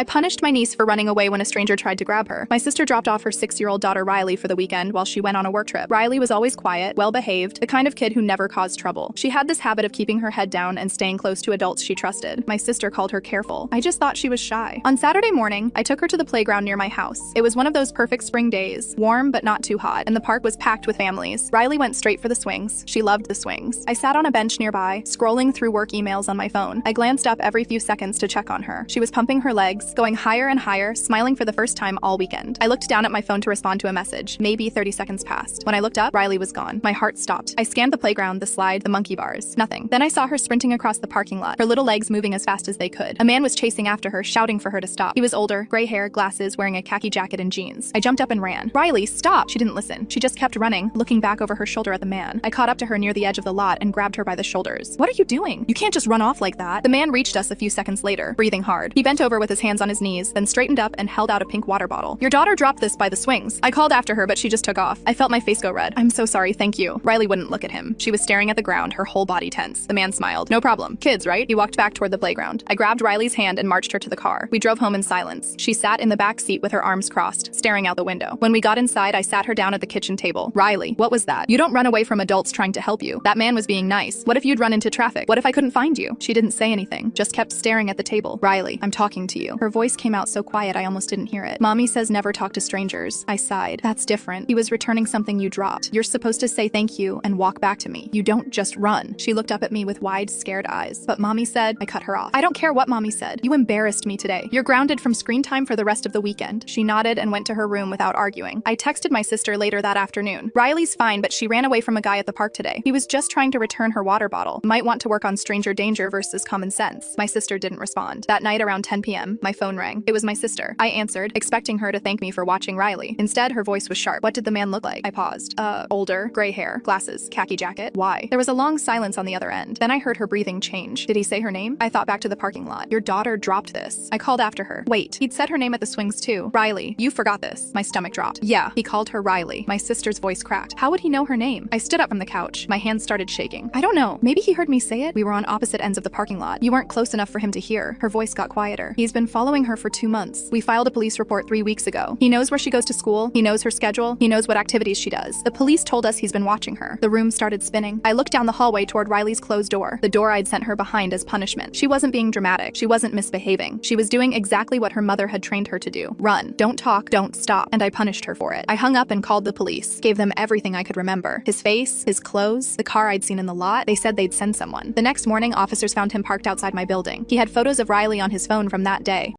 I punished my niece for running away when a stranger tried to grab her. My sister dropped off her 6-year-old daughter Riley for the weekend while she went on a work trip. Riley was always quiet, well-behaved, the kind of kid who never caused trouble. She had this habit of keeping her head down and staying close to adults she trusted. My sister called her careful. I just thought she was shy. On Saturday morning, I took her to the playground near my house. It was one of those perfect spring days, warm but not too hot, and the park was packed with families. Riley went straight for the swings. She loved the swings. I sat on a bench nearby, scrolling through work emails on my phone. I glanced up every few seconds to check on her. She was pumping her legs, going higher and higher, smiling for the first time all weekend. I looked down at my phone to respond to a message. Maybe 30 seconds passed. When I looked up, Riley was gone. My heart stopped. I scanned the playground, the slide, the monkey bars. Nothing. Then I saw her sprinting across the parking lot, her little legs moving as fast as they could. A man was chasing after her, shouting for her to stop. He was older, gray hair, glasses, wearing a khaki jacket and jeans. I jumped up and ran. Riley, stop! She didn't listen. She just kept running, looking back over her shoulder at the man. I caught up to her near the edge of the lot and grabbed her by the shoulders. What are you doing? You can't just run off like that. The man reached us a few seconds later, breathing hard. He bent over with his hands on his knees, then straightened up and held out a pink water bottle. Your daughter dropped this by the swings. I called after her, but she just took off. I felt my face go red. I'm so sorry, thank you. Riley wouldn't look at him. She was staring at the ground, her whole body tense. The man smiled. No problem. Kids, right? He walked back toward the playground. I grabbed Riley's hand and marched her to the car. We drove home in silence. She sat in the back seat with her arms crossed, staring out the window. When we got inside, I sat her down at the kitchen table. Riley, what was that? You don't run away from adults trying to help you. That man was being nice. What if you'd run into traffic? What if I couldn't find you? She didn't say anything, just kept staring at the table. Riley, I'm talking to you. Her voice came out so quiet I almost didn't hear it. Mommy says never talk to strangers. I sighed. That's different. He was returning something you dropped. You're supposed to say thank you and walk back to me. You don't just run. She looked up at me with wide, scared eyes. But Mommy said, I cut her off. I don't care what Mommy said. You embarrassed me today. You're grounded from screen time for the rest of the weekend. She nodded and went to her room without arguing. I texted my sister later that afternoon. Riley's fine, but she ran away from a guy at the park today. He was just trying to return her water bottle. Might want to work on stranger danger versus common sense. My sister didn't respond. That night around 10 p.m., my phone rang. It was my sister. I answered, expecting her to thank me for watching Riley. Instead, her voice was sharp. What did the man look like? I paused. Older, gray hair, glasses, khaki jacket. Why? There was a long silence on the other end. Then I heard her breathing change. Did he say her name? I thought back to the parking lot. Your daughter dropped this. I called after her. Wait, he'd said her name at the swings too. Riley, you forgot this. My stomach dropped. Yeah, he called her Riley. My sister's voice cracked. How would he know her name? I stood up from the couch. My hands started shaking. I don't know. Maybe he heard me say it? We were on opposite ends of the parking lot. You weren't close enough for him to hear. Her voice got quieter. He's been following her for 2 months. We filed a police report 3 weeks ago. He knows where she goes to school. He knows her schedule. He knows what activities she does. The police told us he's been watching her. The room started spinning. I looked down the hallway toward Riley's closed door, the door I'd sent her behind as punishment. She wasn't being dramatic. She wasn't misbehaving. She was doing exactly what her mother had trained her to do. Run. Don't talk. Don't stop. And I punished her for it. I hung up and called the police. Gave them everything I could remember. His face, his clothes, the car I'd seen in the lot. They said they'd send someone. The next morning, officers found him parked outside my building. He had photos of Riley on his phone from that day.